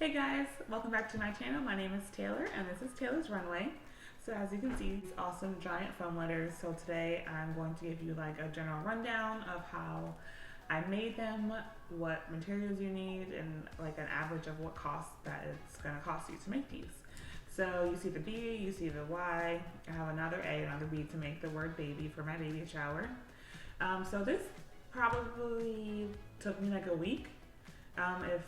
Hey guys, welcome back to my channel. My name is Taylor and this is Taylor's Runway. So as you can see, these awesome giant foam letters. So today I'm going to give you like a general rundown of how I made them, what materials you need, and like an average of what cost that it's going to cost you to make these. So you see the B, you see the Y, I have another A, another B to make the word baby for my baby shower. So this probably took me like a week.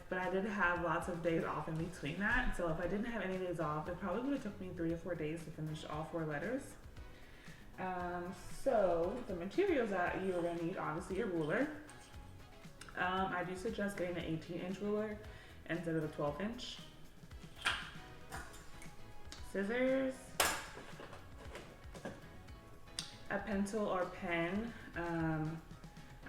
But I did have lots of days off in between that. So if I didn't have any days off, it probably would have took me 3 or 4 days to finish all 4 letters. So the materials that you're gonna need, obviously a ruler. I do suggest getting an 18-inch ruler instead of a 12-inch. Scissors, a pencil or pen.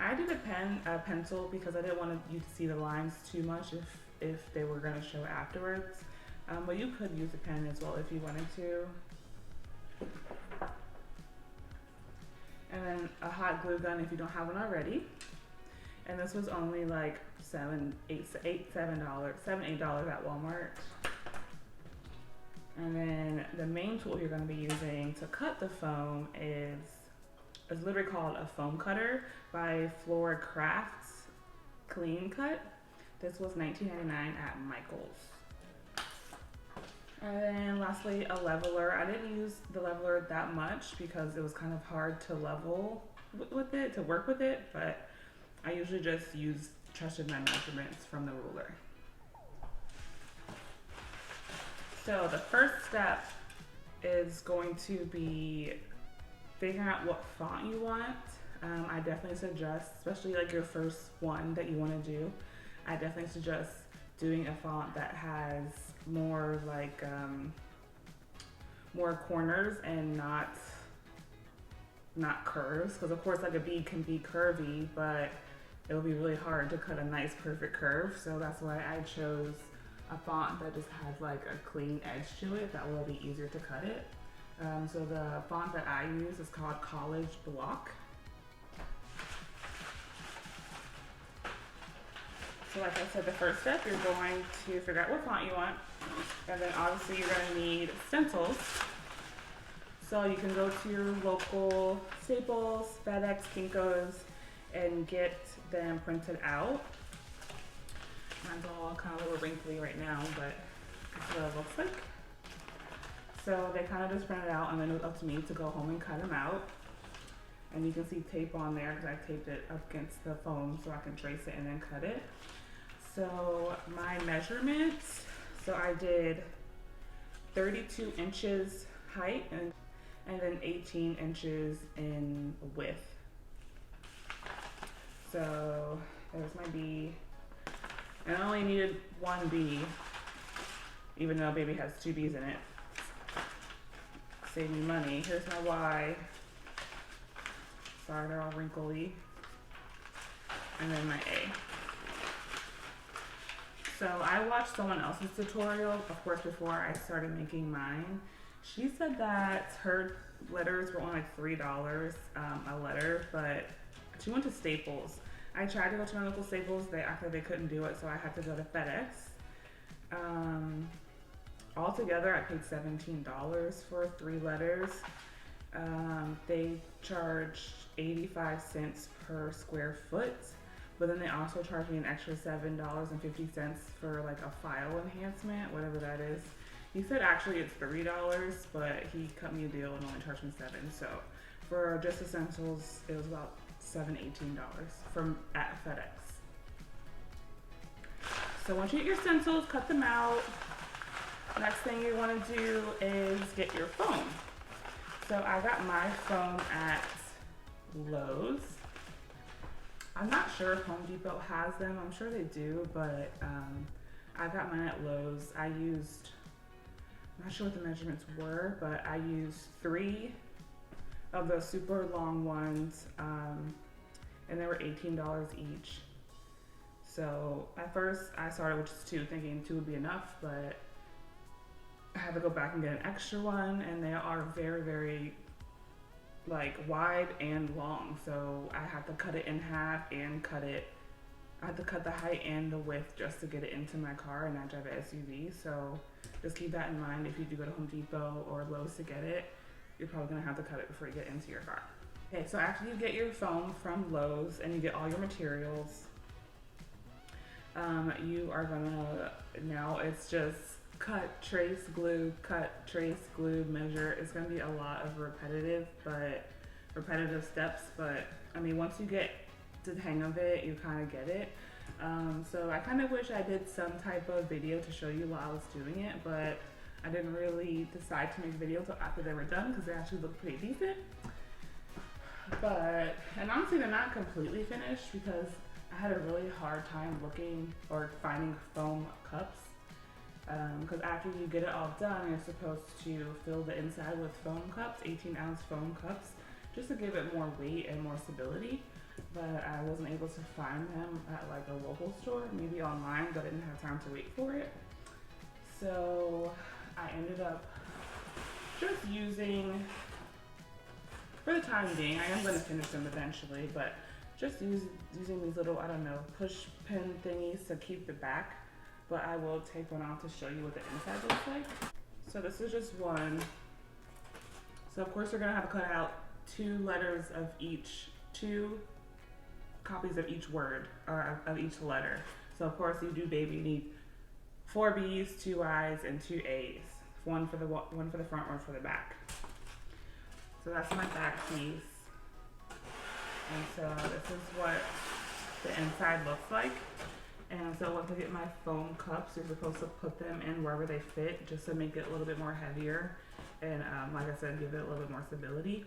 I did a pencil because I didn't want you to see the lines too much if they were going to show afterwards. But you could use a pen as well if you wanted to. And then a hot glue gun if you don't have one already. And this was only like $7, $8 at Walmart. And then the main tool you're going to be using to cut the foam is literally called a foam cutter by Flora Crafts Clean Cut. This was $19.99 at Michael's. And then lastly, a leveler. I didn't use the leveler that much because it was kind of hard to level with it, to work with it, but I usually just trusted my measurements from the ruler. So the first step is going to be figuring out what font you want. I definitely suggest, especially like your first one that you want to do, I definitely suggest doing a font that has more like more corners and not curves, because of course like a B can be curvy, but it'll be really hard to cut a nice perfect curve. So that's why I chose a font that just has like a clean edge to it that will be easier to cut it. So the font that I use is called College Block. So like I said, the first step, you're going to figure out what font you want. And then obviously you're going to need stencils. So you can go to your local Staples, FedEx, Kinko's, and get them printed out. Mine's all kind of a little wrinkly right now, but that's what it looks like. So they kind of just print it out, and then it was up to me to go home and cut them out. And you can see tape on there because I taped it up against the foam so I can trace it and then cut it. So my measurements, so I did 32 inches height and then 18 inches in width. So there's my B. And I only needed one B, even though baby has 2 B's in it. Save me money. Here's my Y. Sorry, they're all wrinkly. And then my A. So I watched someone else's tutorial, of course, before I started making mine. She said that her letters were only like $3 a letter, but she went to Staples. I tried to go to my local Staples. They acted like they couldn't do it, so I had to go to FedEx. Altogether, I paid $17 for 3 letters. They charged 85 cents per square foot, but then they also charged me an extra $7.50 for like a file enhancement, whatever that is. He said actually it's $3, but he cut me a deal and only charged me $7. So for just essentials, it was about $18 from at FedEx. So once you get your stencils, cut them out. Next thing you want to do is get your foam. So I got my foam at Lowe's. I'm not sure if Home Depot has them. I'm sure they do, but I got mine at Lowe's. I'm not sure what the measurements were, but I used 3 of the super long ones, and they were $18 each. So at first I started with just 2, thinking 2 would be enough, but I had to go back and get an extra one, and they are very, very like wide and long. So I had to cut it in half and cut it I had to cut the height and the width just to get it into my car, and I drive an SUV, so just keep that in mind if you do go to Home Depot or Lowe's to get it. You're probably gonna have to cut it before you get into your car. Okay, so after you get your foam from Lowe's and you get all your materials, you are gonna, now it's just cut, trace, glue, cut, trace, glue, measure. It's gonna be a lot of repetitive steps, but I mean, once you get to the hang of it, you kind of get it. So I kind of wish I did some type of video to show you while I was doing it, but I didn't really decide to make a video until after they were done because they actually look pretty decent. But, and honestly, they're not completely finished because I had a really hard time looking or finding foam cups. Because after you get it all done, you're supposed to fill the inside with foam cups, 18-ounce foam cups, just to give it more weight and more stability. But I wasn't able to find them at like a local store, maybe online, but I didn't have time to wait for it. So I ended up just using, for the time being, I am going to finish them eventually, but just using these little, I don't know, push pin thingies to keep it back. But I will take one off to show you what the inside looks like. So this is just one. So of course you're gonna have to cut out two copies of each word, or of each letter. So of course you do baby, you need 4 B's, 2 I's, and 2 A's. One for the front, one for the back. So that's my back piece. And so this is what the inside looks like. And so once I get my foam cups, you're supposed to put them in wherever they fit just to make it a little bit more heavier. And like I said, give it a little bit more stability.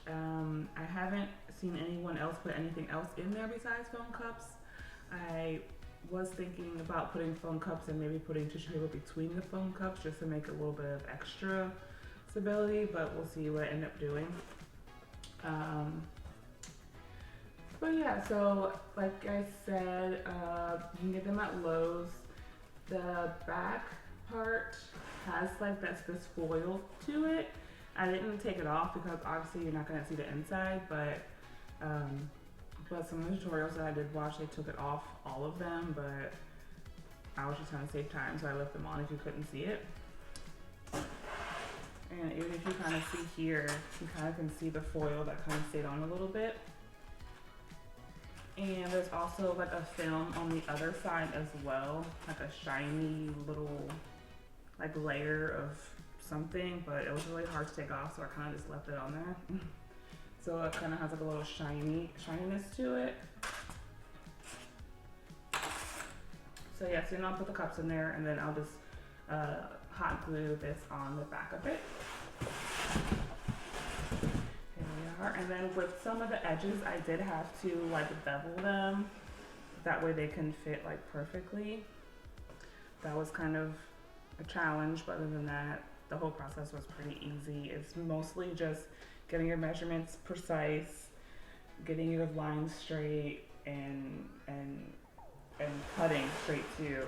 I haven't seen anyone else put anything else in there besides foam cups. I was thinking about putting foam cups and maybe putting tissue paper between the foam cups just to make a little bit of extra stability, but we'll see what I end up doing. But yeah, so like I said, you can get them at Lowe's. The back part has like this foil to it. I didn't take it off because obviously you're not gonna see the inside, but some of the tutorials that I did watch, they took it off, all of them, but I was just trying to save time, so I left them on if you couldn't see it. And even if you kind of see here, you kind of can see the foil that kind of stayed on a little bit. And there's also like a film on the other side as well, like a shiny little like layer of something, but it was really hard to take off, so I kind of just left it on there. So it kind of has like a little shininess to it. So yeah, so then I'll put the cups in there, and then I'll just hot glue this on the back of it. And then with some of the edges, I did have to like bevel them. That way they can fit like perfectly. That was kind of a challenge, but other than that, the whole process was pretty easy. It's mostly just getting your measurements precise, getting your lines straight, and cutting straight too.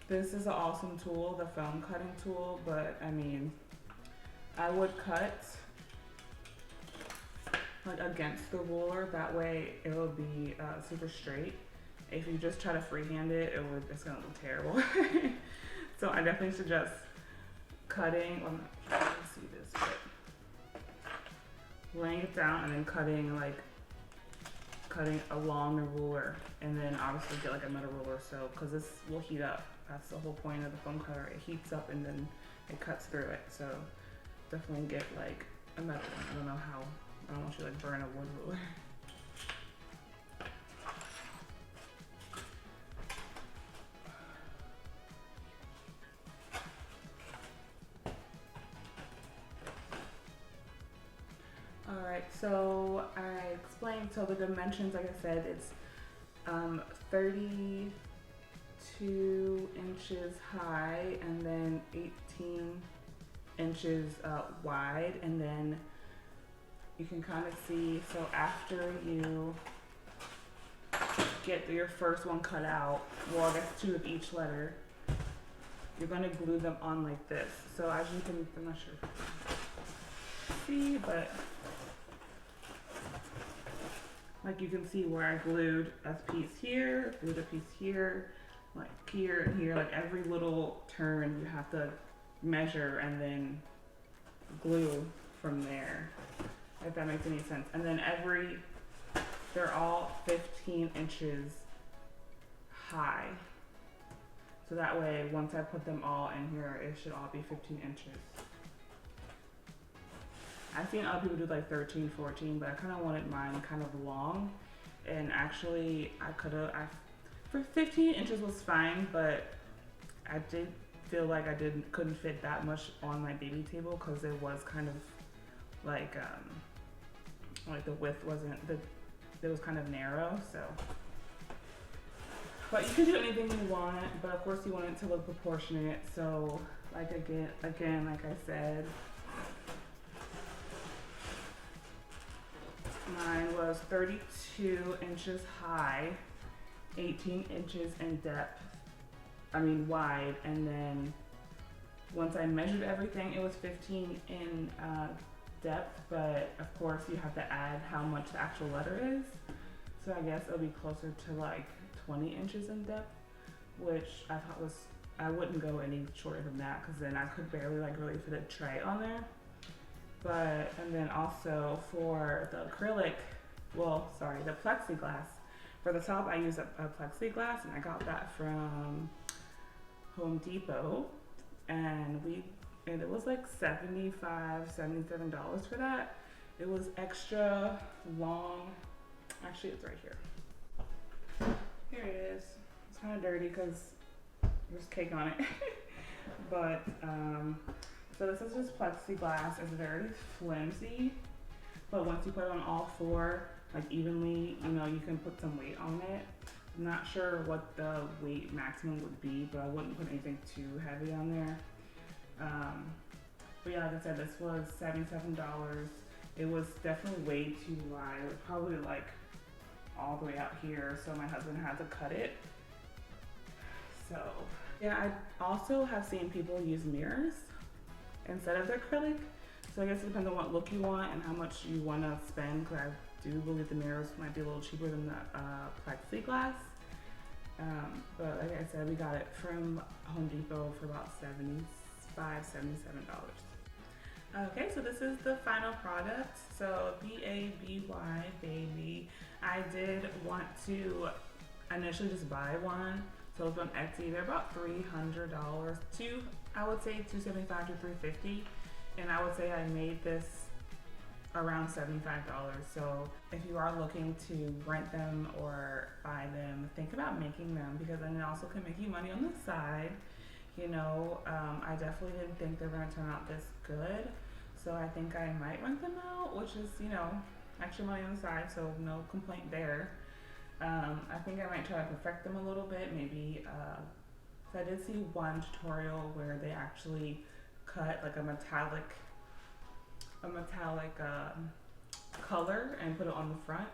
This is an awesome tool, the foam cutting tool, but I mean, I would cut like against the ruler, that way it will be super straight. If you just try to freehand it, it's gonna look terrible. So I definitely suggest cutting, I'm not sure you can see this, but laying it down and then cutting along the ruler, and then obviously get like a metal ruler, so because this will heat up. That's the whole point of the foam cutter. It heats up and then it cuts through it. So definitely get like a metal one. I don't know how. I don't want you to like burn a wood ruler. Alright, so I explained, so the dimensions, like I said, it's 32 inches high and then 18 inches wide, and then you can kind of see, so after you get your first one cut out, well, I guess 2 of each letter, you're going to glue them on like this. So as you can, I'm not sure if you can see, but Like you can see where I glued a piece here, glued a piece here, like here and here, like every little turn you have to measure and then glue from there, if that makes any sense. And then they're all 15 inches high. So that way, once I put them all in here, it should all be 15 inches. I've seen other people do like 13, 14, but I kind of wanted mine kind of long. And actually, for 15 inches was fine, but I did feel like couldn't fit that much on my baby table because it was kind of like the width it was kind of narrow, so. But you can do anything you want, but of course you want it to look proportionate. So like again, like I said, mine was 32 inches high, 18 inches in depth, wide, and then once I measured everything, it was 15 in depth, but of course you have to add how much the actual letter is. So I guess it'll be closer to like 20 inches in depth, which I thought I wouldn't go any shorter than that because then I could barely really fit a tray on there. And then also for the acrylic, the plexiglass, for the top I use a plexiglass, and I got that from Home Depot, and it was like $75, $77 for that. It was extra long. Actually, it's right here. Here it is. It's kind of dirty because there's cake on it. But, so this is just plexiglass. It's very flimsy, but once you put it on all four, like evenly, you can put some weight on it. I'm not sure what the weight maximum would be, but I wouldn't put anything too heavy on there. But yeah, like I said, this was $77. It was definitely way too wide. It was probably like all the way out here, so my husband had to cut it. So yeah, I also have seen people use mirrors instead of the acrylic. So I guess it depends on what look you want and how much you want to spend, because I do believe the mirrors might be a little cheaper than the plexiglass. But like I said, we got it from Home Depot for about $75, $77. Okay, so this is the final product. So B-A-B-Y, baby. I did want to initially just buy one. So it's on Etsy. They're about $300 to, I would say, $275 to $350. And I would say I made this around $75. So if you are looking to rent them or buy them, think about making them, because then it also can make you money on the side. I definitely didn't think they were going to turn out this good. So I think I might rent them out, which is, extra money on the side, so no complaint there. I think I might try to perfect them a little bit, maybe. So I did see one tutorial where they actually cut like a metallic color and put it on the front.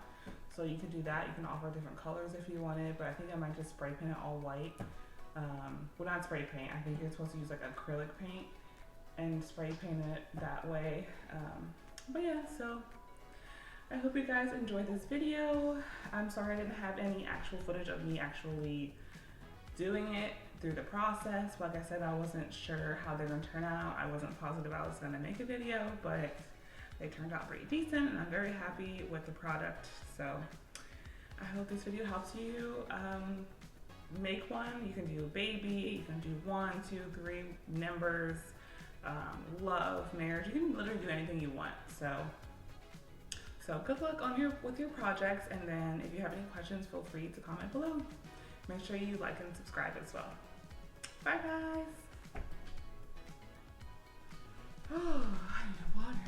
So you can do that. You can offer different colors if you wanted, but I think I might just spray paint it all white. Well, not spray paint. I think you're supposed to use like acrylic paint and spray paint it that way. But yeah, so I hope you guys enjoyed this video. I'm sorry I didn't have any actual footage of me actually doing it through the process. Like I said, I wasn't sure how they're gonna turn out. I wasn't positive I was gonna make a video, but they turned out pretty decent, and I'm very happy with the product. So I hope this video helps you make one. You can do baby, you can do 1, 2, 3 numbers, love, marriage. You can literally do anything you want. So good luck with your projects, and then if you have any questions, feel free to comment below. Make sure you like and subscribe as well. Bye guys. Oh, I need water.